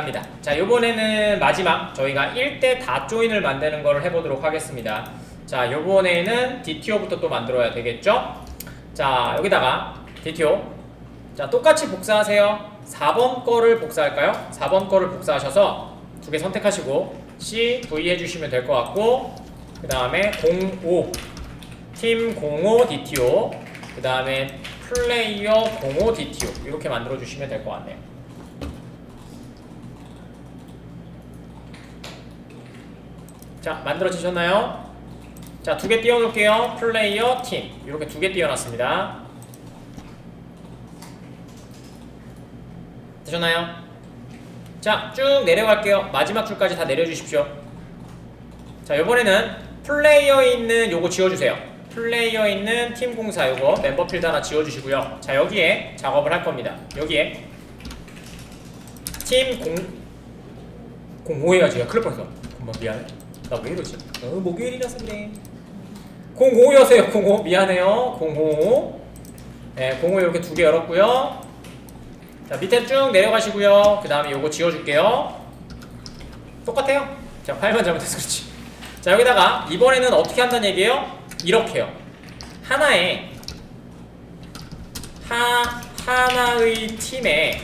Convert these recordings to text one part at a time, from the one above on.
시작합니다. 자, 요번에는 마지막 저희가 1대 다 조인을 만드는 걸 해보도록 하겠습니다. 자, 요번에는 DTO부터 또 만들어야 되겠죠? 자, 여기다가 DTO. 자, 똑같이 복사하세요. 4번 거를 복사할까요? 4번 거를 복사하셔서 두 개 선택하시고 CV 해주시면 될 것 같고, 그 다음에 05 팀 05 DTO, 그 다음에 플레이어 05 DTO 이렇게 만들어 주시면 될 것 같네요. 자, 만들어지셨나요? 자, 두 개 띄워놓을게요. 플레이어 팀 이렇게 두 개 띄워놨습니다. 되셨나요? 자, 쭉 내려갈게요. 마지막 줄까지 다 내려주십시오. 자, 이번에는 플레이어에 있는 요거 지워주세요. 플레이어에 있는 팀 공사 요거 멤버 필드 하나 지워주시고요. 자, 여기에 작업을 할 겁니다. 여기에 팀 05 해야지. 큰일 뻔했어. 엄마 미안해. 나 왜 이러지? 목요일이라서 그래. 05여세요. 05 미안해요. 05. 네, 05 이렇게 두 개 열었고요. 자, 밑에 쭉 내려가시고요. 그 다음에 요거 지워줄게요. 똑같아요. 자, 팔만 잘못해서 그렇지. 자, 여기다가 이번에는 어떻게 한다는 얘기예요? 이렇게요. 하나의 팀에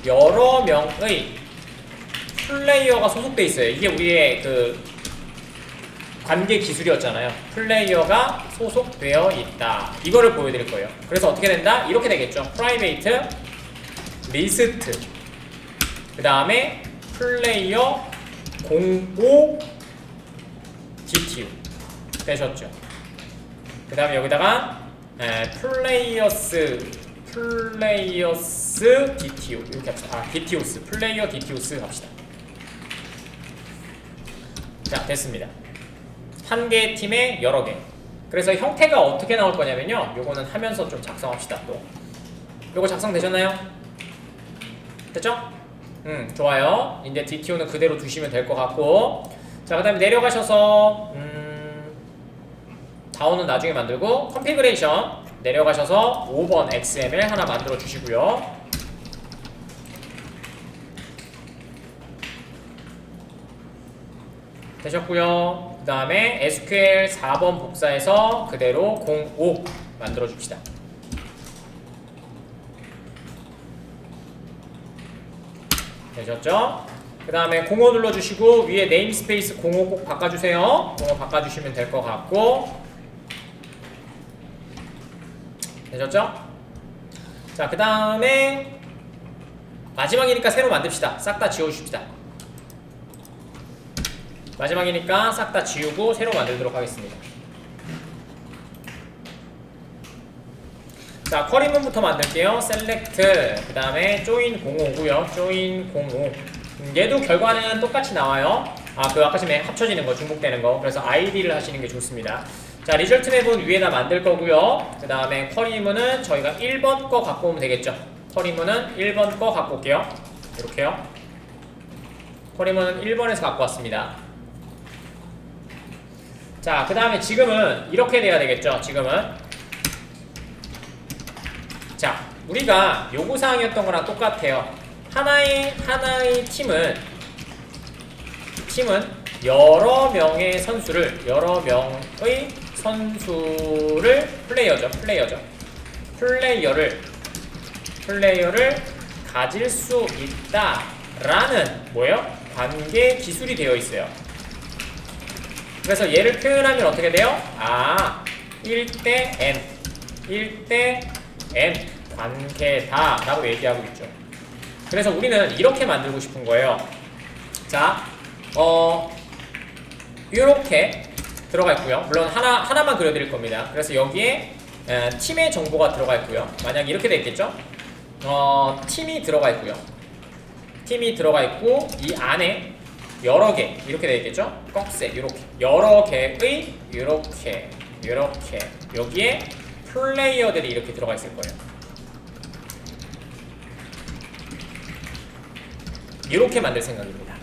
여러 명의 플레이어가 소속돼 있어요. 이게 우리의 그 관계 기술이었잖아요. 플레이어가 소속되어 있다. 이거를 보여드릴 거예요. 그래서 어떻게 된다? 이렇게 되겠죠. 프라이베이트 리스트, 그 다음에 플레이어 05 DTO 되셨죠. 그 다음에 여기다가 플레이어스 DTO 이렇게 합시다. DTO스 플레이어 DTO스 합시다. 자, 됐습니다. 한 개의 팀에 여러 개. 그래서 형태가 어떻게 나올 거냐면요. 요거는 하면서 좀 작성합시다. 또 요거 작성되셨나요? 됐죠? 좋아요. 이제 DTO는 그대로 두시면 될 것 같고, 자, 그 다음에 내려가셔서 다운은 나중에 만들고, 컨피그레이션 내려가셔서 5번 XML 하나 만들어 주시고요. 되셨고요. 그 다음에 SQL 4번 복사해서 그대로 05 만들어 줍시다. 되셨죠? 그 다음에 05 눌러주시고 위에 네임스페이스 05 꼭 바꿔주세요. 05 바꿔주시면 될 것 같고, 되셨죠? 자, 그 다음에 마지막이니까 새로 만듭시다. 싹 다 지워주십시다. 마지막이니까 싹 다 지우고 새로 만들도록 하겠습니다. 자, 쿼리문부터 만들게요. select, 그 다음에 join 05고요. join 05. 얘도 결과는 똑같이 나와요. 그 아까 전에 합쳐지는 거, 중복되는 거. 그래서 id를 하시는 게 좋습니다. 자, 리절트 맵은 위에다 만들 거고요. 그 다음에 쿼리문은 저희가 1번 거 갖고 오면 되겠죠. 쿼리문은 1번 거 갖고 올게요. 이렇게요. 쿼리문은 1번에서 갖고 왔습니다. 자, 그 다음에 지금은 이렇게 돼야 되겠죠. 지금은 자, 우리가 요구사항이었던 거랑 똑같아요. 하나의 팀은 여러 명의 선수를 플레이어를 가질 수 있다라는 뭐예요? 관계 기술이 되어 있어요. 그래서 얘를 표현하면 어떻게 돼요? 1대 n 관계다 라고 얘기하고 있죠. 그래서 우리는 이렇게 만들고 싶은 거예요. 자, 이렇게 들어가 있고요. 물론 하나만 그려드릴 겁니다. 그래서 여기에 팀의 정보가 들어가 있고요. 만약 이렇게 돼 있겠죠? 팀이 들어가 있고요. 팀이 들어가 있고 이 안에 여러 개 이렇게 되어 있겠죠? 꺽쇠 이렇게 여러 개의 이렇게 여기에 플레이어들이 이렇게 들어가 있을 거예요. 이렇게 만들 생각입니다.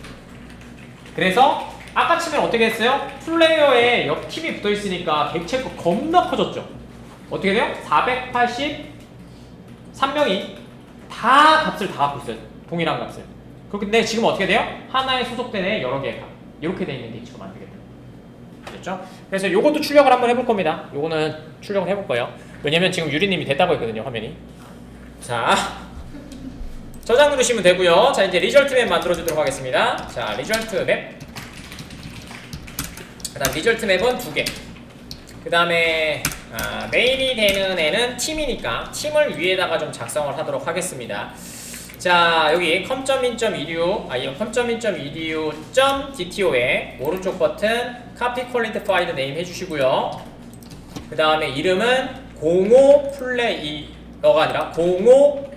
그래서 아까 치면 어떻게 했어요? 플레이어에 옆 팀이 붙어 있으니까 객체 거 겁나 커졌죠? 어떻게 돼요? 483명이 다 값을 다 갖고 있어요. 동일한 값을. 근데 지금 어떻게 돼요? 하나에 소속된 애 여러 개 값. 이렇게 돼 있는 디티오가 만들게 돼요. 됐죠? 그래서 요것도 출력을 한번 해볼 겁니다. 요거는 출력을 해볼 거예요. 왜냐면 지금 유리님이 됐다고 했거든요, 화면이. 자, 저장 누르시면 되고요. 자, 이제 리절트 맵 만들어주도록 하겠습니다. 자, 리절트 맵. 그 다음 리절트 맵은 2개. 그 다음에 메인이 되는 애는 팀이니까 팀을 위에다가 좀 작성을 하도록 하겠습니다. 자, 여기 com.edu.dto에 오른쪽 버튼 copy qualified name 해주시고요. 그 다음에 이름은 05 플레이어가 아니라 05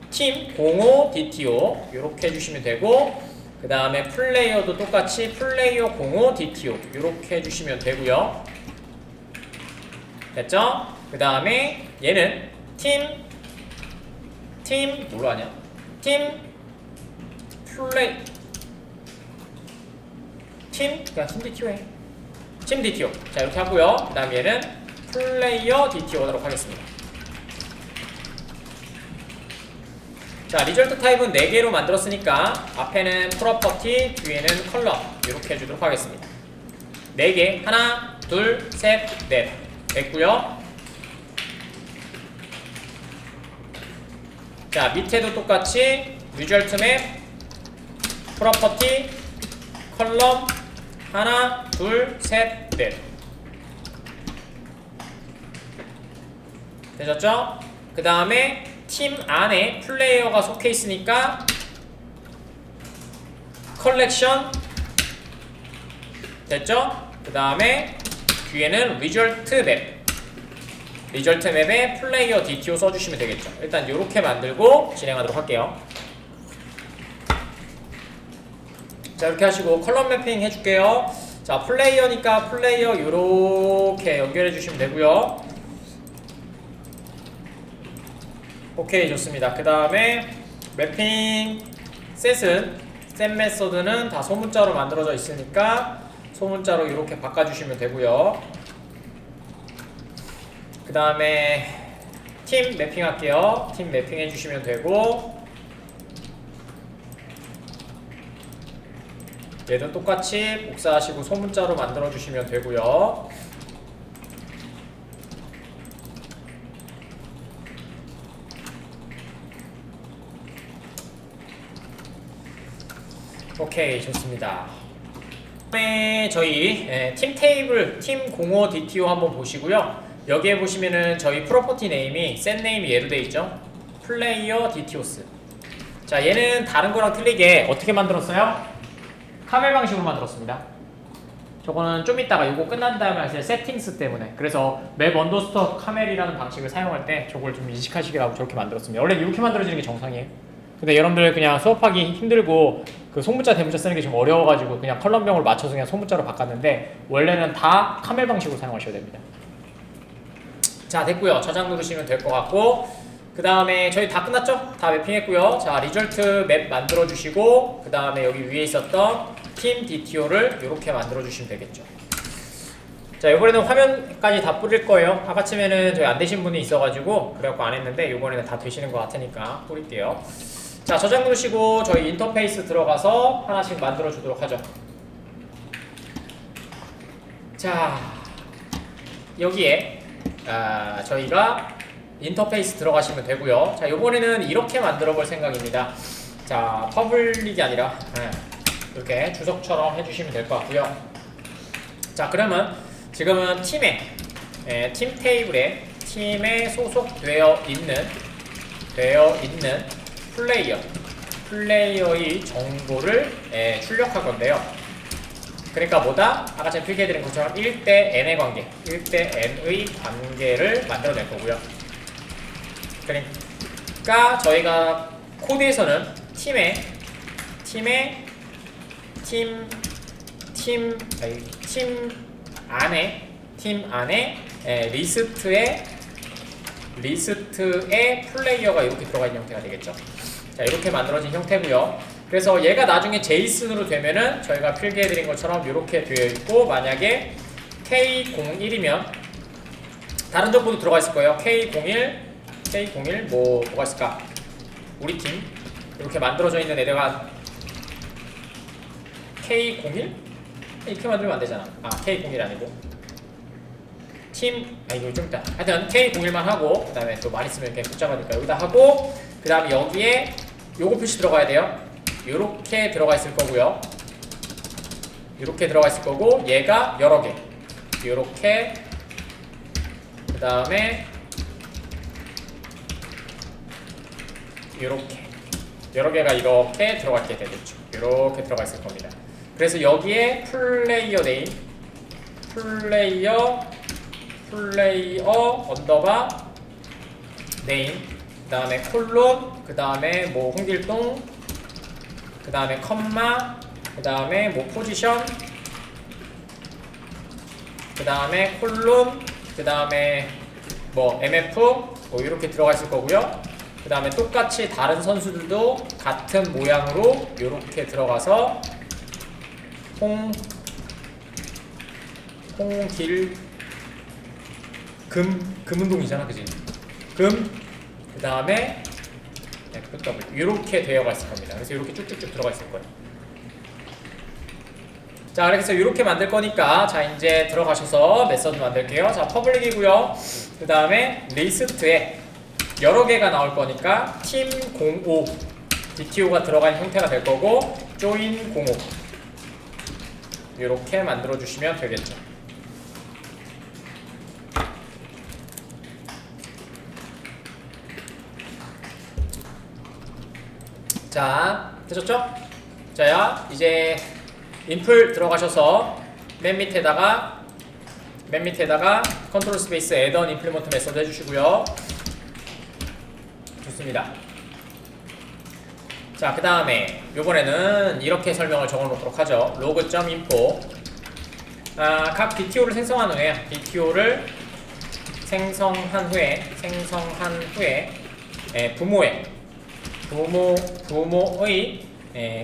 팀 05 DTO 이렇게 해주시면 되고, 그 다음에 플레이어도 똑같이 플레이어 05 DTO 이렇게 해주시면 되고요. 됐죠? 그 다음에 얘는 팀 뭘로 하냐? 팀 DTO 해. 팀 DTO. 자, 이렇게 하고요. 그 다음에 얘는 플레이어 DTO 하도록 하겠습니다. 자, 리절트 타입은 4개로 만들었으니까 앞에는 프로퍼티, 뒤에는 컬러 이렇게 해주도록 하겠습니다. 4개, 하나, 둘, 셋, 넷 됐고요. 자, 밑에도 똑같이 리절트 맵, 프로퍼티, 컬럼 하나, 둘, 셋, 넷 되셨죠? 그 다음에 팀 안에 플레이어가 속해 있으니까 컬렉션 됐죠? 그 다음에 뒤에는 리절트 맵, 리절트 맵에 플레이어 DTO 써주시면 되겠죠. 일단 이렇게 만들고 진행하도록 할게요. 자, 이렇게 하시고 컬럼 매핑 해줄게요. 자, 플레이어니까 플레이어 이렇게 연결해 주시면 되고요. 오케이, 좋습니다. 그 다음에 매핑 셋은 셋 메서드는 다 소문자로 만들어져 있으니까 소문자로 이렇게 바꿔주시면 되고요. 그 다음에 팀 매핑 할게요. 팀 매핑 해주시면 되고, 얘도 똑같이 복사하시고 소문자로 만들어 주시면 되고요. 오케이, 좋습니다. 다음에 저희 팀 테이블 팀 05 DTO 한번 보시고요. 여기에 보시면은 저희 프로퍼티 네임이 셋 네임이 얘로 돼 있죠. 플레이어 DTO스. 자, 얘는 다른 거랑 틀리게 어떻게 만들었어요? 카멜 방식으로 만들었습니다. 저거는 좀 이따가 이거 끝난 다음에 하실 세팅스 때문에, 그래서 맵 언더스터 카멜이라는 방식을 사용할 때 저걸 좀 인식하시기라고 저렇게 만들었습니다. 원래 이렇게 만들어지는 게 정상이에요. 근데 여러분들 그냥 수업하기 힘들고 그 소문자 대문자 쓰는 게 좀 어려워가지고 그냥 컬럼명을 맞춰서 그냥 소문자로 바꿨는데, 원래는 다 카멜 방식으로 사용하셔야 됩니다. 자, 됐고요. 저장 누르시면 될 것 같고, 그 다음에 저희 다 끝났죠? 다 매핑했고요. 자, 리절트 맵 만들어 주시고, 그 다음에 여기 위에 있었던 팀 DTO를 이렇게 만들어 주시면 되겠죠. 자, 이번에는 화면까지 다 뿌릴 거예요. 아까쯤에는 저희 안 되신 분이 있어가지고 그래갖고 안 했는데, 이번에는 다 되시는 것 같으니까 뿌릴게요. 자, 저장 누르시고 저희 인터페이스 들어가서 하나씩 만들어 주도록 하죠. 자, 여기에 저희가 인터페이스 들어가시면 되고요. 자, 이번에는 이렇게 만들어 볼 생각입니다. 자, 퍼블릭이 아니라 이렇게 주석처럼 해주시면 될 것 같고요. 자, 그러면 지금은 팀에 팀 테이블에 팀에 소속되어 있는 플레이어의 정보를 출력할 건데요. 그러니까 뭐다? 아까 제가 필기해드린 것처럼 1대 n의 관계, 1대 n의 관계를 만들어낼 거고요. 그러니까 저희가 코드에서는 팀 안에 리스트에 플레이어가 이렇게 들어가 있는 형태가 되겠죠. 자, 이렇게 만들어진 형태고요. 그래서 얘가 나중에 제이슨으로 되면은 저희가 필기해드린 것처럼 이렇게 되어 있고, 만약에 K01이면 다른 정보도 들어가 있을 거예요. K01 뭐가 있을까? 우리 팀 이렇게 만들어져 있는 애들가 K01? 이렇게 만들면 안 되잖아. 아, K01 아니고 팀, 이거 좀 있다. 하여튼 K01만 하고 그 다음에 또 많이 쓰면 이렇게 복잡하니까 여기다 하고 그 다음에 여기에 요거 표시 들어가야 돼요. 요렇게 들어가 있을 거고요. 요렇게 들어가 있을 거고 얘가 여러 개 요렇게 그 다음에 요렇게 여러 개가 이렇게 들어가게 되겠죠. 요렇게 들어가 있을 겁니다. 그래서 여기에 플레이어 네임 플레이어 언더바 네임 그 다음에 콜론 그 다음에 뭐 홍길동 그 다음에 컴마 그 다음에 뭐 포지션 그 다음에 콜론 그 다음에 뭐 MF 뭐 이렇게 들어가 있을 거고요. 그 다음에 똑같이 다른 선수들도 같은 모양으로 이렇게 들어가서 홍길 금운동이잖아, 그지? 그 다음에 이렇게 되어가 있을 겁니다. 그래서 이렇게 쭉쭉쭉 들어가 있을 거예요. 자, 그래서 이렇게 만들 거니까 자 이제 들어가셔서 메서드 만들게요. 자, 퍼블릭이고요. 그 다음에 리스트에 여러 개가 나올 거니까 팀05 DTO가 들어간 형태가 될 거고 join05 이렇게 만들어 주시면 되겠죠. 자, 되셨죠? 자야, 이제 인플 들어가셔서 맨 밑에다가 컨트롤 스페이스 애던 임플리먼트 메서드 해주시고요. 좋습니다. 자, 그 다음에 요번에는 이렇게 설명을 적어 놓도록 하죠. log.info 각 DTO를 생성한 후에 DTO를 생성한 후에 부모의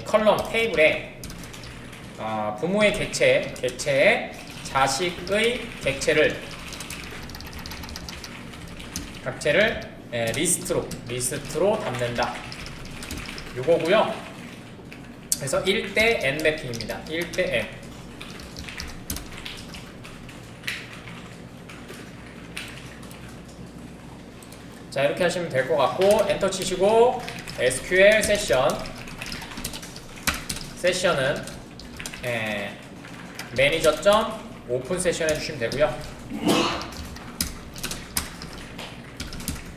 컬럼 테이블에 부모의 객체에 자식의 객체를 리스트로 담는다. 요거고요. 그래서 1대 n 매핑입니다. 1대 n. 자, 이렇게 하시면 될 것 같고 엔터 치시고 SQL 세션은 매니저 오픈 세션 해주시면 되고요.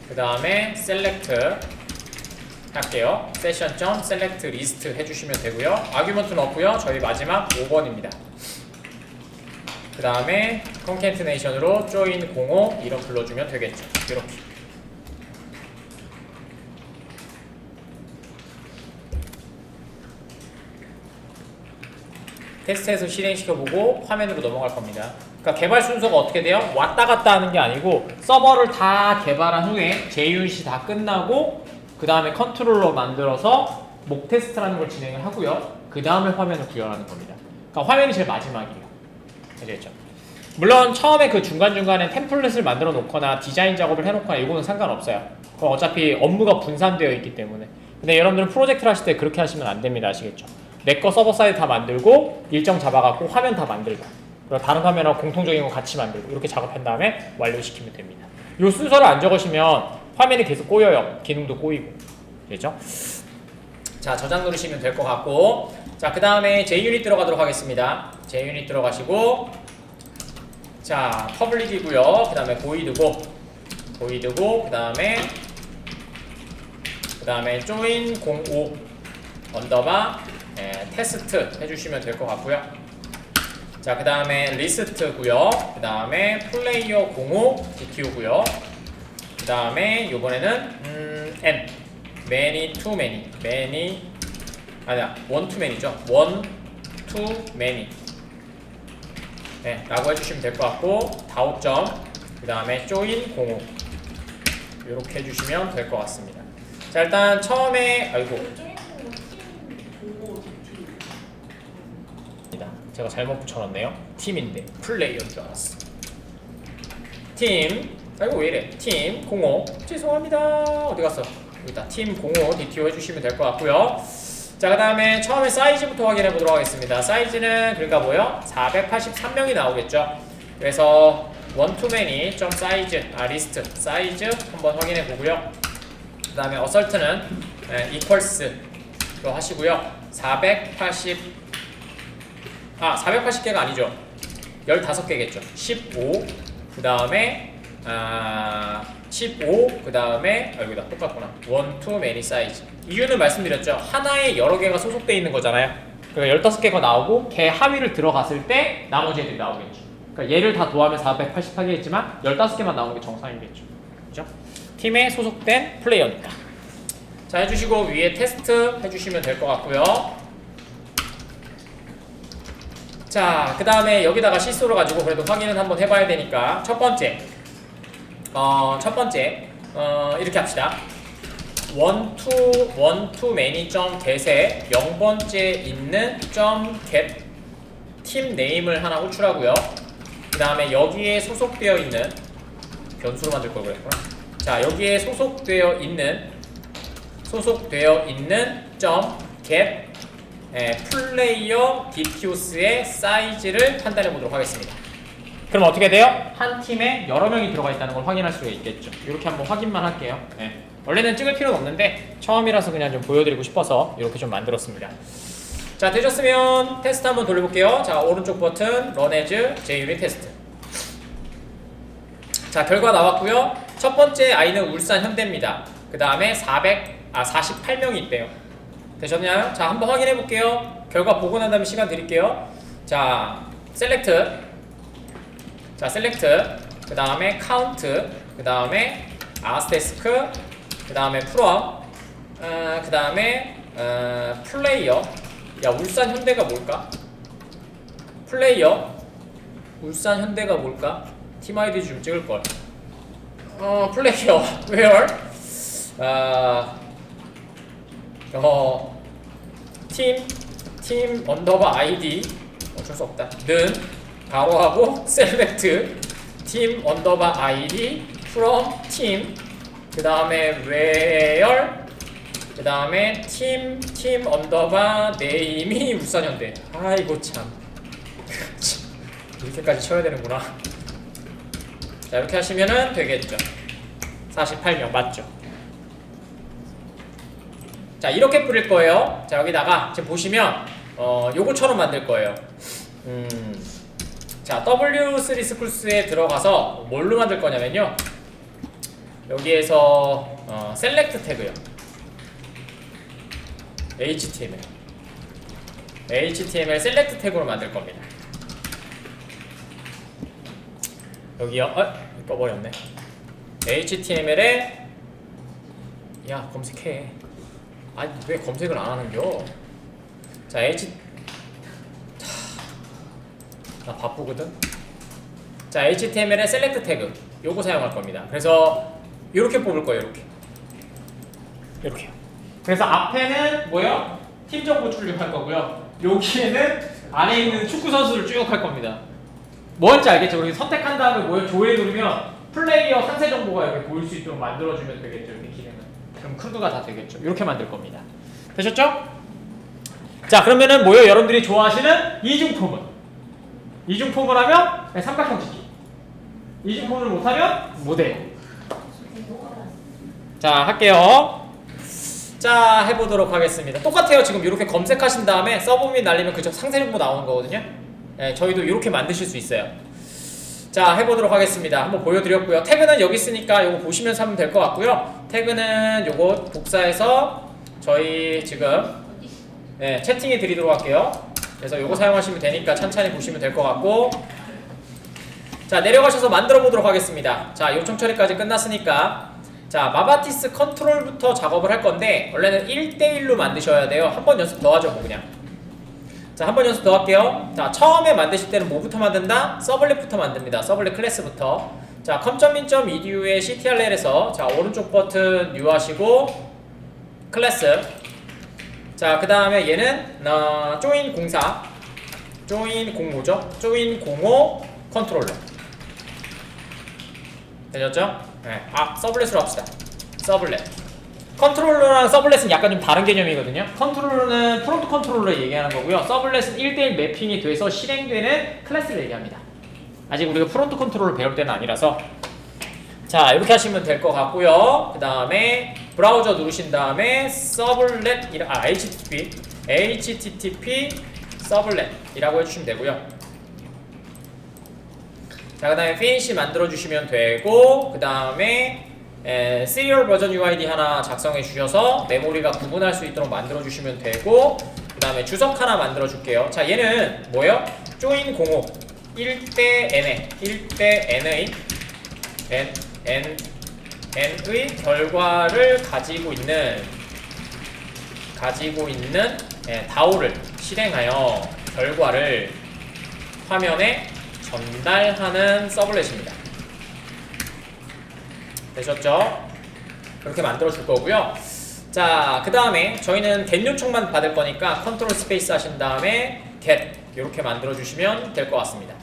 그 다음에 select 할게요. session.select list 해주시면 되고요. 아규먼트는 없고요. 저희 마지막 5번입니다. 그 다음에 concatenation으로 join05 이런 불러주면 되겠죠. 이렇게. 테스트해서 실행시켜보고 화면으로 넘어갈 겁니다. 그러니까 개발 순서가 어떻게 돼요? 왔다 갔다 하는 게 아니고 서버를 다 개발한 후에 JUnit 다 끝나고 그 다음에 컨트롤러 만들어서 목 테스트라는 걸 진행을 하고요. 그 다음에 화면을 구현하는 겁니다. 그러니까 화면이 제일 마지막이에요. 아시겠죠? 물론 처음에 그 중간중간에 템플릿을 만들어 놓거나 디자인 작업을 해놓거나 이거는 상관없어요. 그건 어차피 업무가 분산되어 있기 때문에. 근데 여러분들은 프로젝트를 하실 때 그렇게 하시면 안 됩니다. 아시겠죠? 내 거 서버 사이드 다 만들고 일정 잡아갖고 화면 다 만들고 그리고 다른 화면하고 공통적인 거 같이 만들고 이렇게 작업한 다음에 완료시키면 됩니다. 이 순서를 안 적으시면 화면이 계속 꼬여요. 기능도 꼬이고. 되죠? 자, 저장 누르시면 될 것 같고 자, 그 다음에 JUnit 들어가도록 하겠습니다. JUnit 들어가시고 자, 퍼블릭이고요. 그 다음에 void고 그 다음에 join05 언더바 테스트 해주시면 될 것 같고요. 자, 그 다음에 리스트고요. 그 다음에 플레이어 05 DTO고요. 그 다음에 요번에는 n many to many 아니야 one to many죠. one to many 라고 해주시면 될 것 같고 다오점 그 다음에 join 05 이렇게 해주시면 될 것 같습니다. 자, 일단 처음에 제가 잘못 붙여놨네요. 팀인데 플레이어인 줄 알았어. 팀 왜 이래? 팀 05 죄송합니다. 어디 갔어? 여기다 팀 05 DTO 해주시면 될 것 같고요. 자, 그 다음에 처음에 사이즈부터 확인해 보도록 하겠습니다. 사이즈는 그러니까 뭐요? 483명이 나오겠죠. 그래서 원투맨이 점 사이즈, 리스트 사이즈 한번 확인해 보고요. 그 다음에 어설트는 equals로 하시고요. 480개가 아니죠. 15개겠죠. 15, 그 다음에 15, 그 다음에 여기다 똑같구나. 원투맨이 사이즈. 이유는 말씀드렸죠. 하나에 여러 개가 소속되어 있는 거잖아요. 그러니까 15개가 나오고 걔 하위를 들어갔을 때 나머지 애들이 나오겠죠. 그러니까 얘를 다 더하면 480하겠지만 15개만 나오는 게 정상이겠죠. 그죠? 팀에 소속된 플레이어니까. 자, 해주시고 위에 테스트 해주시면 될 것 같고요. 자, 그 다음에 여기다가 실수로 가지고 그래도 확인은 한번 해봐야 되니까 첫 번째 이렇게 합시다. 원투맨이 get에 0번째 있는 get 팀 네임을 하나 호출하고요. 그 다음에 여기에 소속되어 있는 변수로 만들 걸 그랬구나. 자, 여기에 소속되어 있는 get 플레이어 DTOS의 사이즈를 판단해 보도록 하겠습니다. 그럼 어떻게 돼요? 한 팀에 여러 명이 들어가 있다는 걸 확인할 수가 있겠죠. 이렇게 한번 확인만 할게요. 원래는 찍을 필요는 없는데 처음이라서 그냥 좀 보여드리고 싶어서 이렇게 좀 만들었습니다. 자, 되셨으면 테스트 한번 돌려볼게요. 자, 오른쪽 버튼 Run as JUnit 테스트. 자, 결과 나왔고요. 첫 번째 아이는 울산 현대입니다. 그 다음에 48명이 있대요. 되셨나요? 자, 한번 확인해 볼게요. 결과 보고 난 다음에 시간 드릴게요. 자, 셀렉트, 그 다음에 카운트, 그 다음에 아스테스크, 그 다음에 프롬, 그 다음에 플레이어. 야, 울산 현대가 뭘까? 플레이어, 울산 현대가 뭘까? 팀 아이디 좀 찍을걸. 플레이어, where? 팀 언더바 아이디 어쩔 수 없다. 는 가로하고 셀렉트 팀 언더바 아이디 from 팀 그 다음에 where 그 다음에 팀 언더바 네임이 울산현대. 아이고 참 이렇게까지 쳐야 되는구나. 자, 이렇게 하시면은 되겠죠. 48명 맞죠? 자, 이렇게 뿌릴 거예요. 자, 여기다가 지금 보시면 요거처럼 만들 거예요. 자, W3 스쿨스에 들어가서 뭘로 만들 거냐면요. 여기에서 셀렉트 태그요. HTML 셀렉트 태그로 만들 겁니다. 여기요. 꺼버렸네. HTML에 야, 검색해. 아니, 왜 검색을 안 하는겨? 자, 나 바쁘거든? 자, HTML의 셀렉트 태그 요거 사용할 겁니다. 그래서 이렇게 뽑을 거예요. 이렇게요. 그래서 앞에는 뭐요? 팀 정보 출력할 거고요. 여기에는 안에 있는 축구 선수를 쭉 할 겁니다. 뭔지 알겠죠? 그렇게 선택한 다음에 뭐요? 조회 누르면 플레이어 상세 정보가 여기 보일 수 있도록 만들어주면 되겠죠. 이렇게 기능은. 그럼 크루가 다 되겠죠. 이렇게 만들 겁니다. 되셨죠? 자, 그러면은 뭐요? 여러분들이 좋아하시는 이중폼을 하면 삼각형 찍기. 이중폼을 못하면 못해요. 자, 할게요. 자, 해보도록 하겠습니다. 똑같아요. 지금 이렇게 검색하신 다음에 서브 및 날리면 그저 상세 정보 나오는 거거든요. 네, 저희도 이렇게 만드실 수 있어요. 자, 해보도록 하겠습니다. 한번 보여드렸고요. 태그는 여기 있으니까 이거 보시면서 하면 될 것 같고요. 태그는 요거 복사해서 저희 지금 채팅해 드리도록 할게요. 그래서 요거 사용하시면 되니까 천천히 보시면 될 것 같고, 자, 내려가셔서 만들어 보도록 하겠습니다. 자, 요청 처리까지 끝났으니까 자, 마바티스 컨트롤부터 작업을 할 건데 원래는 1대1로 만드셔야 돼요. 한 번 연습 더 하죠, 뭐 그냥. 자, 한 번 연습 더 할게요. 자, 처음에 만드실 때는 뭐부터 만든다? 서블렛부터 만듭니다. 서블렛 클래스부터. 자, com.min.edu의 ctrl에서 자, 오른쪽 버튼 뉴 하시고 클래스. 자, 그 다음에 얘는 join 04 join 05죠? join 05 컨트롤러. 되셨죠? 네. 서블렛으로 합시다. 서블렛. 컨트롤러랑 서블렛은 약간 좀 다른 개념이거든요. 컨트롤러는 프론트 컨트롤러 얘기하는 거고요. 서블렛은 1대1 매핑이 돼서 실행되는 클래스를 얘기합니다. 아직 우리가 프론트 컨트롤러 배울 때는 아니라서. 자, 이렇게 하시면 될 것 같고요. 그 다음에 브라우저 누르신 다음에 서블렛, HTTP 서블렛이라고 해주시면 되고요. 자, 그 다음에 finish 만들어주시면 되고, 그 다음에 시리얼 버전 UID 하나 작성해 주셔서 메모리가 구분할 수 있도록 만들어 주시면 되고, 그 다음에 주석 하나 만들어 줄게요. 자, 얘는 뭐예요? join 05 1대 n의 n의 결과를 가지고 있는 DAO를 실행하여 결과를 화면에 전달하는 서블렛입니다. 되셨죠? 그렇게 만들어 줄 거고요. 자, 그 다음에 저희는 get 요청만 받을 거니까 컨트롤 스페이스 하신 다음에 get 이렇게 만들어 주시면 될 것 같습니다.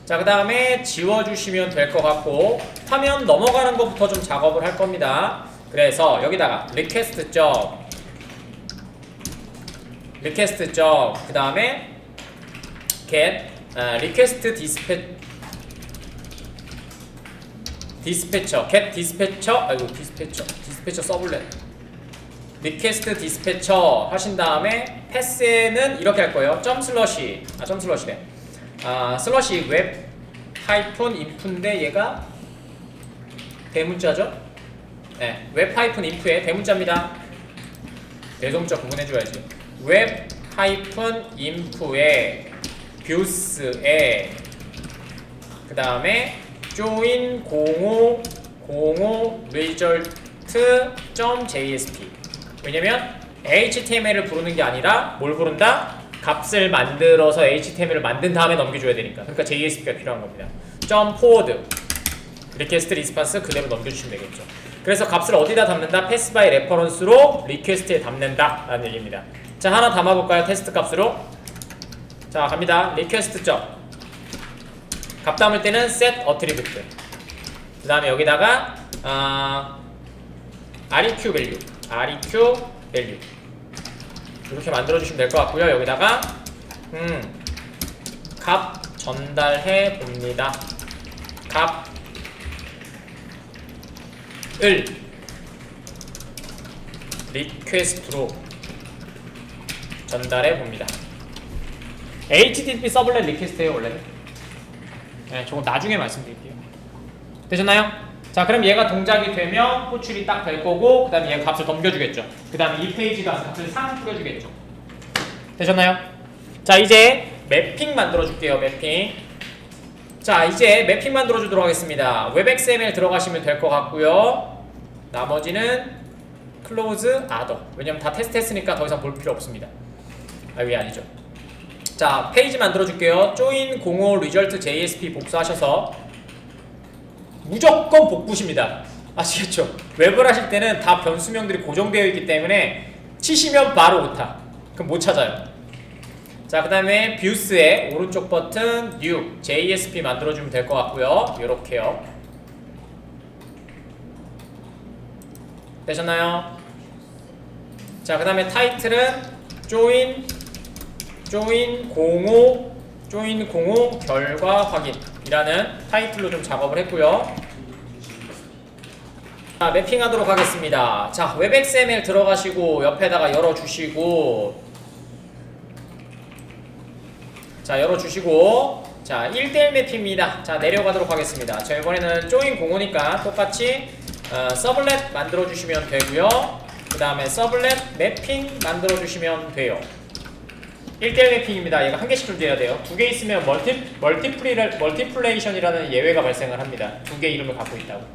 자, 그 다음에 지워 주시면 될 것 같고, 화면 넘어가는 것부터 좀 작업을 할 겁니다. 그래서 여기다가 request job 그 다음에 get request 디스패처 서블렛 리퀘스트 디스패처 하신 다음에 패스는 이렇게 할 거예요. 슬러시 웹 하이픈 인프인데 얘가 대문자죠? 네, 웹 하이픈 인프의 대문자입니다. 대동자 구분해줘야지. 웹 하이픈 인프의 뷰스에 그 다음에 join 05 result.jsp. 왜냐면 HTML을 부르는 게 아니라 뭘 부른다? 값을 만들어서 HTML을 만든 다음에 넘겨줘야 되니까. 그러니까 JSP가 필요한 겁니다. .forward request response 그대로 넘겨주시면 되겠죠. 그래서 값을 어디다 담는다? pass by reference로 리퀘스트에 담는다 라는 얘기입니다. 자, 하나 담아볼까요? 테스트 값으로. 자, 갑니다. request job 값 담을 때는 set attribute. 그 다음에 여기다가 req value 이렇게 만들어 주시면 될 것 같고요. 여기다가 값 전달해 봅니다. 값을 리퀘스트로 전달해 봅니다. HTTP 서블렛 리퀘스트예요 원래는. 네, 저거 나중에 말씀드릴게요. 되셨나요? 자, 그럼 얘가 동작이 되면 호출이 딱 될 거고, 그 다음에 얘가 값을 넘겨주겠죠. 그 다음에 이 페이지 가서 값을 상 뿌려주겠죠. 되셨나요? 자, 이제 매핑 만들어 줄게요. 매핑. 자, 이제 매핑 만들어 주도록 하겠습니다. 웹XML 들어가시면 될 것 같고요. 나머지는 close other. 왜냐면 다 테스트 했으니까 더 이상 볼 필요 없습니다. 왜 아니죠? 자, 페이지 만들어 줄게요. join 05 result JSP 복사하셔서 무조건 복붙입니다. 아시겠죠? 웹을 하실 때는 다 변수명들이 고정되어 있기 때문에 치시면 바로 오타. 그럼 못 찾아요. 자, 그 다음에 뷰스의 오른쪽 버튼 new JSP 만들어주면 될 것 같고요. 요렇게요. 되셨나요? 자, 그 다음에 타이틀은 join 05 결과 확인이라는 타이틀로 좀 작업을 했고요. 자, 매핑하도록 하겠습니다. 자, 웹XML 들어가시고 옆에다가 열어주시고, 자, 자, 1대1 매핑입니다. 자, 내려가도록 하겠습니다. 자, 이번에는 join 05니까 똑같이 서블렛 만들어주시면 되고요. 그 다음에 서블렛 매핑 만들어주시면 돼요. 1대1 매핑입니다. 얘가 한 개씩 존재해야 돼요. 두 개 있으면 멀티플레이션이라는 예외가 발생을 합니다. 두 개 이름을 갖고 있다고.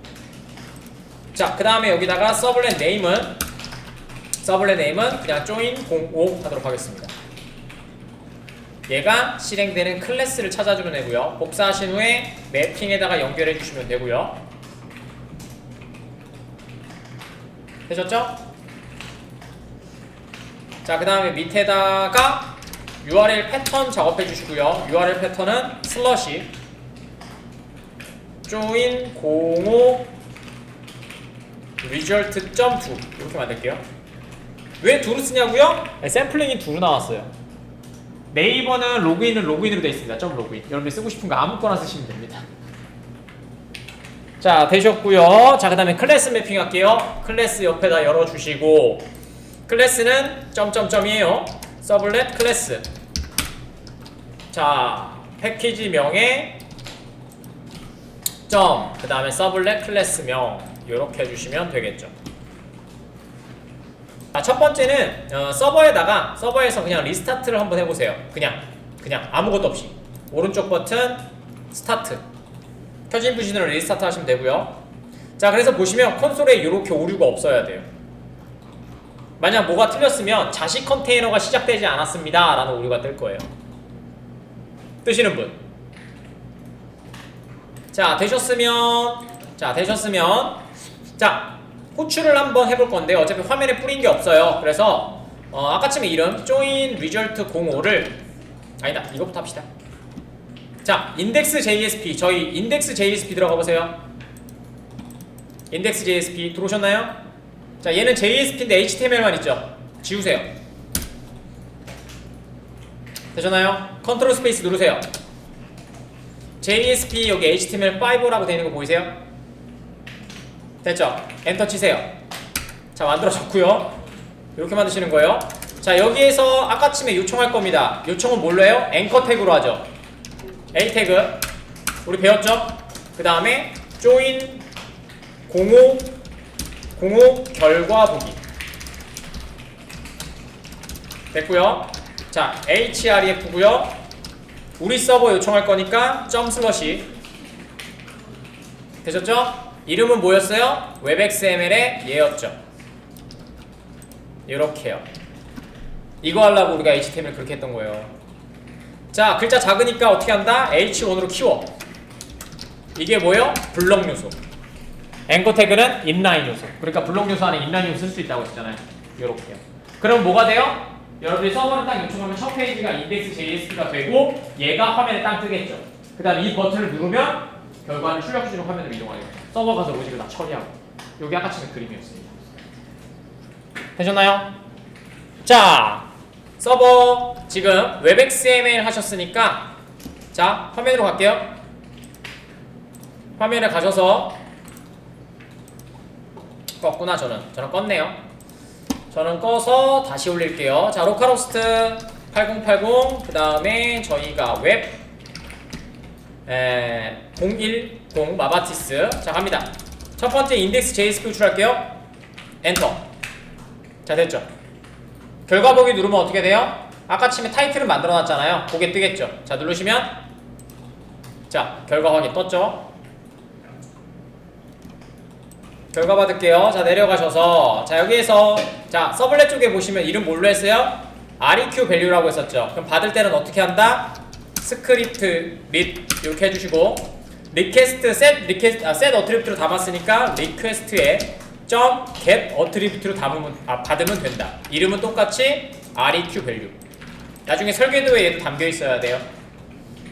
자, 그 다음에 여기다가 서블렛 네임은 그냥 join 05 하도록 하겠습니다. 얘가 실행되는 클래스를 찾아주는 애고요. 복사하신 후에 매핑에다가 연결해 주시면 되고요. 되셨죠? 자, 그 다음에 밑에다가 URL 패턴 작업해 주시고요. URL 패턴은 슬러시 join 05 result.do 이렇게 만들게요. 왜 do를 쓰냐고요? 샘플링이 do로 나왔어요. 네이버는 로그인으로 되어 있습니다. .login. 여러분이 쓰고 싶은 거 아무거나 쓰시면 됩니다. 자, 되셨고요. 자, 그 다음에 클래스 매핑 할게요. 클래스 옆에다 열어주시고, 클래스는 점점점이에요. 서블렛 클래스. 자, 패키지명에 점, 그 다음에 서블렛 클래스명 이렇게 해주시면 되겠죠. 자, 첫 번째는 서버에서 그냥 리스타트를 한번 해보세요. 그냥 아무것도 없이 오른쪽 버튼 스타트, 켜진 부신으로 리스타트 하시면 되고요. 자, 그래서 보시면 콘솔에 이렇게 오류가 없어야 돼요. 만약 뭐가 틀렸으면 자식 컨테이너가 시작되지 않았습니다 라는 오류가 뜰 거예요. 뜨시는 분? 자, 되셨으면 자, 호출을 한번 해볼 건데 어차피 화면에 뿌린 게 없어요. 그래서 아까쯤에 이름 join result 05를 아니다, 이거부터 합시다. 자, index.jsp, 저희 index.jsp 들어가 보세요. index.jsp 들어오셨나요? 자, 얘는 JSP인데 HTML만 있죠. 지우세요. 되셨나요? 컨트롤 스페이스 누르세요. JSP 여기 HTML5라고 되어 있는 거 보이세요? 됐죠? 엔터 치세요. 자, 만들어졌고요. 이렇게 만드시는 거예요. 자, 여기에서 아까쯤에 요청할 겁니다. 요청은 뭘로 해요? 앵커 태그로 하죠. A 태그 우리 배웠죠? 그 다음에 join 05 결과 보기 됐고요. 자, href고요. 우리 서버 요청할 거니까 점 슬러시 되셨죠? 이름은 뭐였어요? 웹XML의 얘였죠. 이렇게요. 이거 하려고 우리가 HTML 그렇게 했던 거예요. 자, 글자 작으니까 어떻게 한다? H1으로 키워. 이게 뭐예요? 블럭 요소. 앵커 태그는 인라인 요소. 그러니까 블럭 요소 안에 인라인 요소 쓸 수 있다고 했잖아요. 이렇게요. 그럼 뭐가 돼요? 여러분이 서버를 딱 요청하면 첫 페이지가 index.jsp가 되고 얘가 화면에 딱 뜨겠죠. 그 다음에 이 버튼을 누르면 결과는 출력 수준으로 화면으로 이동하겠죠. 서버 가서 로직을 다 처리하고. 여기 아까처럼 그림이었습니다. 되셨나요? 자, 서버 지금 웹XML 하셨으니까 자, 화면으로 갈게요. 화면에 가셔서 껐구나. 저는 껐네요. 저는 꺼서 다시 올릴게요. 자, 로컬호스트 8080 그 다음에 저희가 웹 010 마바티스. 자, 갑니다. 첫 번째 index.jsp 호출할게요. 엔터. 자, 됐죠? 결과 보기 누르면 어떻게 돼요? 아까쯤에 타이틀을 만들어 놨잖아요. 그게 뜨겠죠? 자, 누르시면 자, 결과 확인 떴죠? 결과 받을게요. 자, 내려가셔서 자, 여기에서 자, 서블렛 쪽에 보시면 이름 뭘로 했어요? req value라고 했었죠. 그럼 받을 때는 어떻게 한다? 스크립트 read 이렇게 해주시고 리퀘스트 set attribute로 담았으니까 리퀘스트에 .get attribute로 받으면 된다. 이름은 똑같이 req value. 나중에 설계도에 얘도 담겨 있어야 돼요.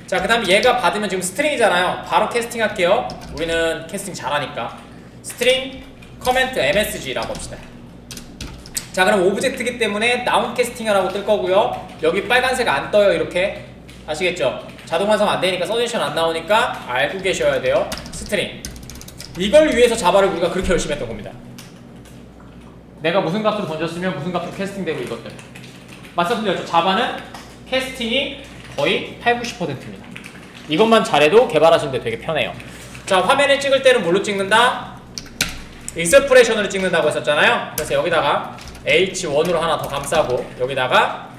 자, 그 다음에 얘가 받으면 지금 스트링이잖아요. 바로 캐스팅 할게요. 우리는 캐스팅 잘하니까. 스트링 커멘트 msg라고 합시다. 자, 그럼 오브젝트이기 때문에 나온 캐스팅하라고 뜰 거고요. 여기 빨간색 안 떠요. 이렇게 아시겠죠? 자동 완성 안 되니까 서제션 안 나오니까 알고 계셔야 돼요. 스트링. 이걸 위해서 자바를 우리가 그렇게 열심히 했던 겁니다. 내가 무슨 값으로 던졌으면 무슨 값으로 캐스팅되고 이것들. 말씀드렸죠? 자바는 캐스팅이 거의 80~90%입니다. 이것만 잘해도 개발하시는데 되게 편해요. 자, 화면에 찍을 때는 뭘로 찍는다? 익스프레션으로 찍는다고 했었잖아요. 그래서 여기다가 H1으로 하나 더 감싸고 여기다가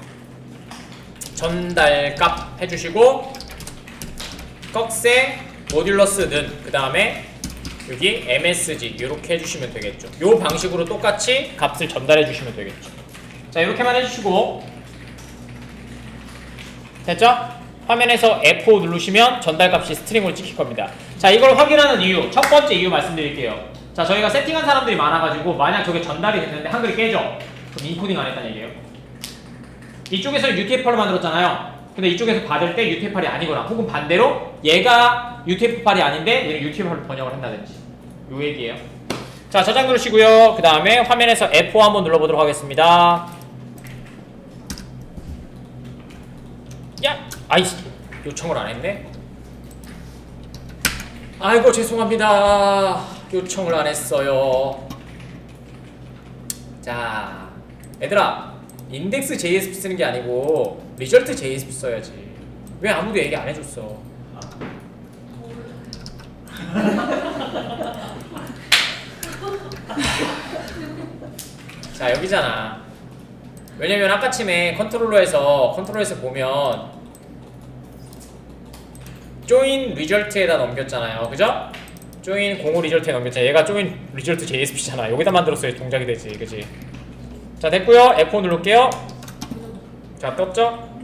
전달값 해주시고 꺽쇠 모듈러스는 그 다음에 여기 MSG 이렇게 해주시면 되겠죠. 요 방식으로 똑같이 값을 전달해 주시면 되겠죠. 자, 이렇게만 해주시고 됐죠? 화면에서 F5 누르시면 전달값이 스트링으로 찍힐 겁니다. 자, 이걸 확인하는 이유, 첫 번째 이유 말씀드릴게요. 자, 저희가 세팅한 사람들이 많아가지고 만약 저게 전달이 됐는데 한글이 깨져. 그럼 인코딩 안 했다는 얘기예요. 이쪽에서는 UTF-8로 만들었잖아요. 근데 이쪽에서 받을 때 UTF-8이 아니거나 혹은 반대로 얘가 UTF-8이 아닌데 얘는 UTF-8로 번역을 한다든지 요 얘기예요. 자, 저장 누르시고요. 그 다음에 화면에서 F5 한번 눌러보도록 하겠습니다. 야! 아이씨, 요청을 안 했네? 아이고, 죄송합니다. 요청을 안 했어요. 자, 얘들아, 인덱스 JSP 쓰는 게 아니고 리절트 JSP 써야지. 왜 아무도 얘기 안 해줬어? 자, 여기잖아. 왜냐면 아까쯤에 컨트롤러에서 보면 join result에다 넘겼잖아요. 그죠? join 05 result에 넘겼잖아. 얘가 join result JSP잖아. 여기다 만들었어야 동작이 되지. 그지? 자, 됐고요. F5 누를게요. 자, 떴죠?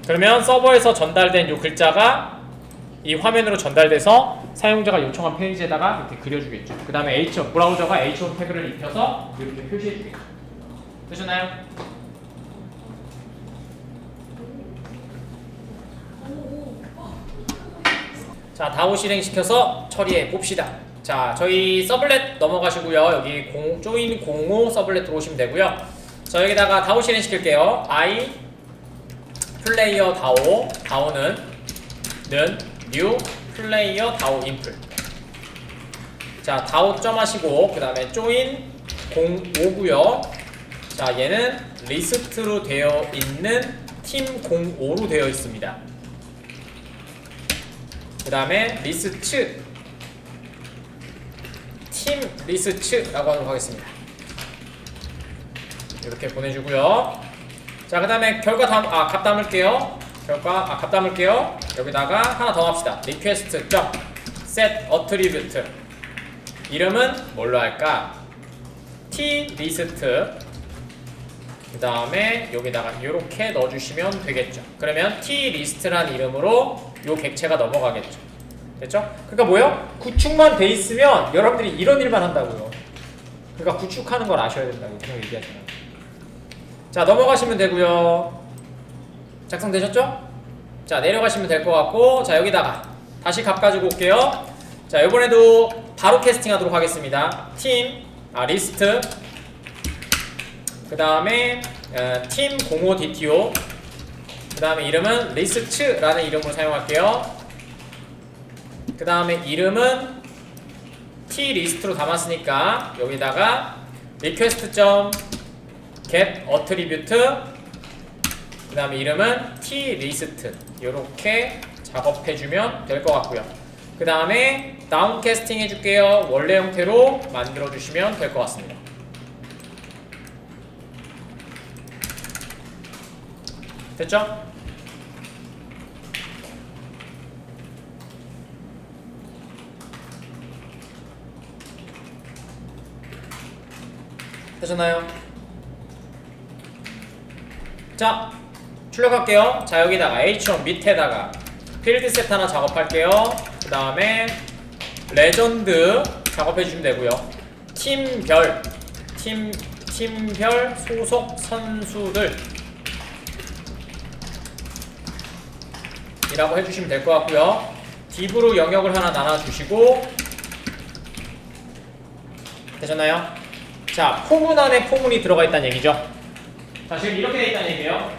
그러면 서버에서 전달된 요 글자가 이 화면으로 전달돼서 사용자가 요청한 페이지에다가 이렇게 그려주겠죠. 그 다음에 브라우저가 H1 태그를 입혀서 이렇게 표시해주겠죠. 되셨나요? 자, 다오 실행시켜서 처리해 봅시다. 자, 저희 서블렛 넘어가시고요. 여기 join 05 서블렛 들어오시면 되고요. 자, 여기다가 다오 실행시킬게요. I 플레이어 다오는 new 플레이어 다오 인플. 자, 다오 점 하시고 그 다음에 join 05고요. 자, 얘는 리스트로 되어 있는 팀 05로 되어 있습니다. 그 다음에 리스트 팀 리스트라고 하도록 하겠습니다. 이렇게 보내주고요. 자, 그 다음에 값 담을게요. 값 담을게요. 여기다가 하나 더 합시다. request set attribute. 이름은 뭘로 할까? t-list. 그 다음에 여기다가 이렇게 넣어주시면 되겠죠. 그러면 t-list라는 이름으로 요 객체가 넘어가겠죠. 됐죠? 그러니까 뭐요? 구축만 돼 있으면 여러분들이 이런 일만 한다고요. 그러니까 구축하는 걸 아셔야 된다고 그런 얘기하잖아요. 자, 넘어가시면 되고요. 작성되셨죠? 자, 내려가시면 될 것 같고, 자, 여기다가 다시 값 가지고 올게요. 자, 이번에도 바로 캐스팅하도록 하겠습니다. 리스트. 그 다음에 팀 05 DTO. 그 다음에 이름은 리스트라는 이름으로 사용할게요. 그 다음에 이름은 t-list로 담았으니까 여기다가 request.get attribute. 그 다음에 이름은 t-list. 이렇게 작업해주면 될 것 같고요. 그 다음에 다운 캐스팅 해줄게요. 원래 형태로 만들어주시면 될 것 같습니다. 됐죠? 되셨나요? 자, 출력할게요. 자, 여기다가 H1 밑에다가 필드 셋 하나 작업할게요. 그 다음에 레전드 작업해주시면 되고요. 팀별 소속 선수들 이라고 해주시면 될 것 같고요. div로 영역을 하나 나눠주시고 되셨나요? 자, 포문 안에 포문이 들어가 있다는 얘기죠. 자, 지금 이렇게 돼 있다는 얘기예요.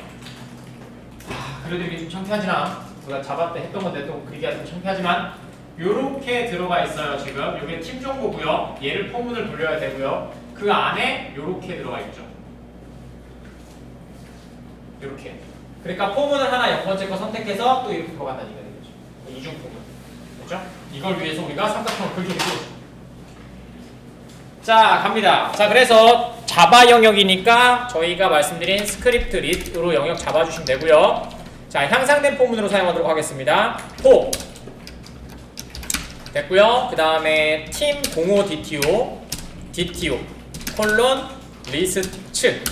그래도 이게 좀 창피하지만 우리가 자바 때 했던 건데 또 그리기가 좀 창피하지만 요렇게 들어가 있어요. 지금 이게 팀 정보고요. 얘를 포문을 돌려야 되고요. 그 안에 요렇게 들어가 있죠. 요렇게. 그러니까 포문을 하나 0번째 거 선택해서 또 이렇게 들어간다는 얘기가 되겠죠. 이중 포문. 됐죠? 이걸 위해서 우리가 삼각형을 그려주고. 자, 갑니다. 자, 그래서 자바 영역이니까 저희가 말씀드린 스크립트 리드로 영역 잡아주시면 되고요. 자, 향상된 포문으로 사용하도록 하겠습니다. 포 됐고요. 그 다음에 팀 05 DTO 콜론 리스트.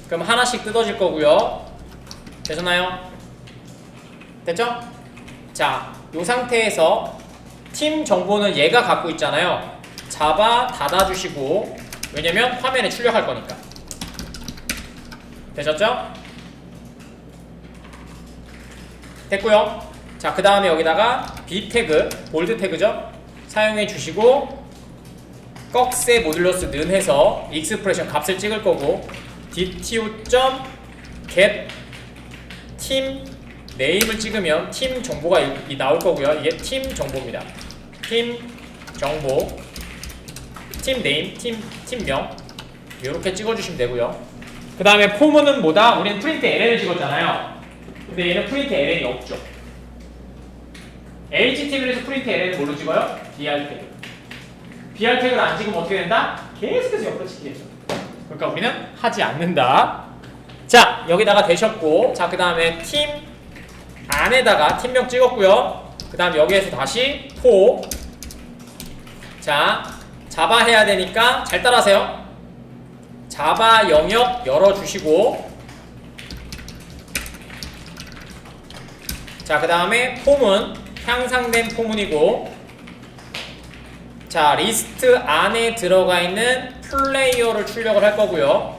그럼 하나씩 뜯어질 거고요. 되셨나요? 됐죠? 자, 이 상태에서 팀 정보는 얘가 갖고 있잖아요. 잡아 닫아주시고, 왜냐면 화면에 출력할 거니까. 되셨죠? 됐고요. 자, 그 다음에 여기다가 B 태그, 볼드 태그죠? 사용해 주시고, 꺽쇠 모듈러스 는 해서 익스프레션 값을 찍을 거고 dto.get 팀 네임을 찍으면 팀 정보가 나올 거고요. 이게 팀 정보입니다. 팀 정보, 팀 네임, 팀명 이렇게 찍어주시면 되고요. 그 다음에 폼은 뭐다? 우리는 프린트 ln을 찍었잖아요. 근데 얘는 프린트 ln이 없죠. HTML에서 프린트 ln을 뭘로 찍어요? br 태그. br 태그를 안 찍으면 어떻게 된다? 계속해서 옆으로 찍히겠죠. 그러니까 우리는 하지 않는다. 자, 여기다가 되셨고, 자, 그 다음에 팀 안에다가 팀명 찍었고요. 그 다음 여기에서 다시 포. 자, 자바 해야 되니까 잘 따라하세요. 자바 영역 열어주시고, 자, 그 다음에 폼은 향상된 포문이고, 자, 리스트 안에 들어가 있는 플레이어를 출력을 할 거고요.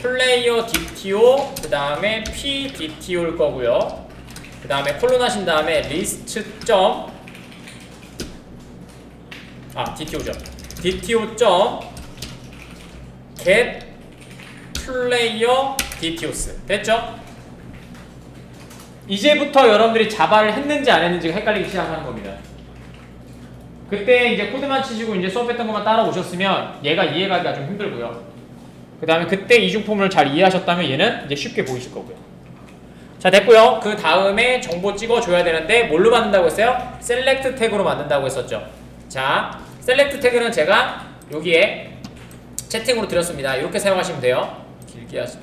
플레이어 DTO, 그 다음에 PDTO일 거고요. 그 다음에 콜론 하신 다음에 리스트 점, DTO죠. DTO 점 get player DTOs. 됐죠? 이제부터 여러분들이 자바를 했는지 안 했는지가 헷갈리기 시작하는 겁니다. 그때 이제 코드만 치시고 이제 수업했던 것만 따라오셨으면 얘가 이해가기가 좀 힘들고요. 그 다음에 그때 이중포문을 잘 이해하셨다면 얘는 이제 쉽게 보이실 거고요. 자, 됐고요. 그 다음에 정보 찍어줘야 되는데 뭘로 만든다고 했어요? 셀렉트 태그로 만든다고 했었죠. 자, 셀렉트 태그는 제가 여기에 채팅으로 드렸습니다. 이렇게 사용하시면 돼요. 길게 하시.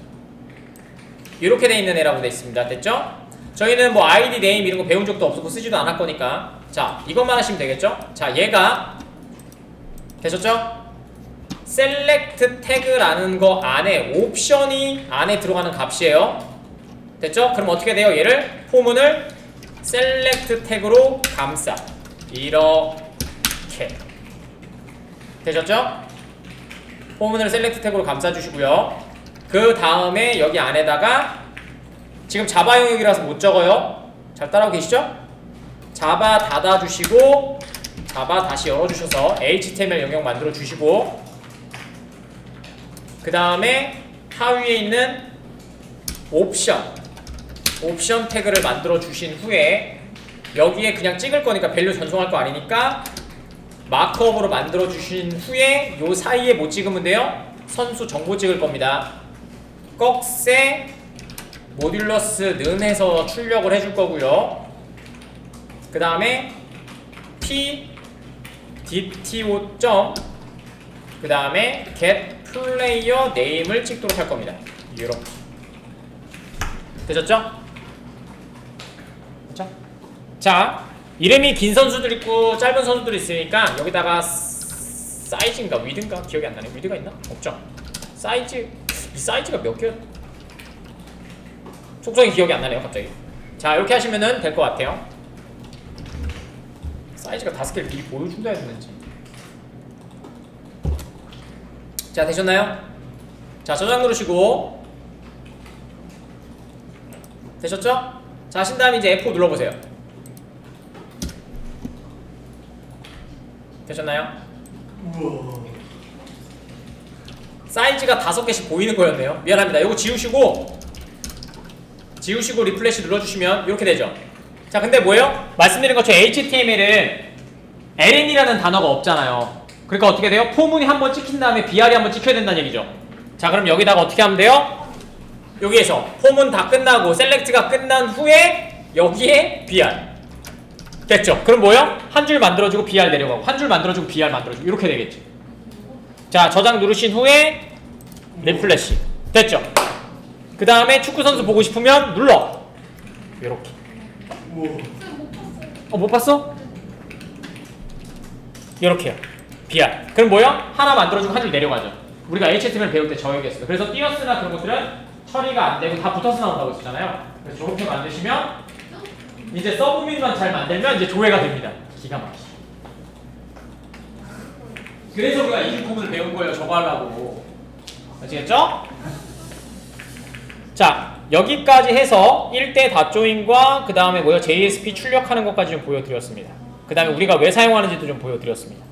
이렇게 돼 있는 애라고 돼 있습니다. 됐죠? 저희는 뭐 아이디 네임 이런 거 배운 적도 없었고 쓰지도 않을 거니까, 자, 이것만 하시면 되겠죠? 자, 얘가 되셨죠? 셀렉트 태그라는 거 안에 옵션이 안에 들어가는 값이에요. 됐죠? 그럼 어떻게 돼요? 얘를 포문을 셀렉트 태그로 감싸. 이렇게 되셨죠? 포문을 셀렉트 태그로 감싸 주시고요. 그 다음에 여기 안에다가 지금 자바 영역이라서 못 적어요. 잘 따라오고 계시죠? 자바 닫아 주시고 자바 다시 열어 주셔서 HTML 영역 만들어 주시고, 그 다음에 하위에 있는 옵션 태그를 만들어 주신 후에 여기에 그냥 찍을 거니까 밸류 전송할 거 아니니까 마크업으로 만들어 주신 후에 요 사이에 뭐 찍으면 돼요? 선수 정보 찍을 겁니다. 꺽쇠 모듈러스 는 해서 출력을 해줄 거고요. 그 다음에 p dto 점 그 다음에 get player name을 찍도록 할 겁니다. 이렇게 되셨죠? 그렇죠? 자, 이름이 긴 선수들 있고 짧은 선수들 있으니까 여기다가 사이즈인가 위드인가 기억이 안 나네. 위드가 있나? 없죠? 사이즈, 이 사이즈가 몇 개야? 속성이 기억이 안 나네요 갑자기. 자, 이렇게 하시면은 될 것 같아요. 사이즈가 5개를 미리 보여준다 해야 되는지. 자, 되셨나요? 자, 저장 누르시고 되셨죠? 자, 하신 다음에 이제 F4 눌러보세요. 되셨나요? 우와. 사이즈가 5개씩 보이는 거였네요. 미안합니다. 이거 지우시고 리플래시 눌러주시면 이렇게 되죠. 자, 근데 뭐예요? 말씀드린 것처럼 HTML은 ln이라는 단어가 없잖아요. 그러니까 어떻게 돼요? 포문이 한번 찍힌 다음에 br이 한번 찍혀야 된다는 얘기죠. 자, 그럼 여기다가 어떻게 하면 돼요? 여기에서 포문 다 끝나고 셀렉트가 끝난 후에 여기에 br 됐죠? 그럼 뭐예요? 한 줄 만들어주고 br 내려가고 한 줄 만들어주고 br 만들어주고 이렇게 되겠지. 자, 저장 누르신 후에 리플래시 됐죠? 그 다음에 축구선수 보고 싶으면 눌러 이렇게. 못 봤어? 이렇게요. br. 그럼 뭐요? 하나 만들어주고 한 줄 내려가죠. 우리가 HTML 배울 때 저 얘기했어요. 그래서 띄어쓰나 그런 것들은 처리가 안 되고 다 붙어서 나온다고 했잖아요. 그래서 저렇게 만드시면 이제 서브밋만 잘 만들면 이제 조회가 됩니다. 기가 막히게. 그래서 우리가 이중포문을 배운 거예요. 저거 하려고. 아시겠죠? 자, 여기까지 해서 1대 닷조인과 그 다음에 뭐요? JSP 출력하는 것까지 좀 보여드렸습니다. 그 다음에 우리가 왜 사용하는지도 좀 보여드렸습니다.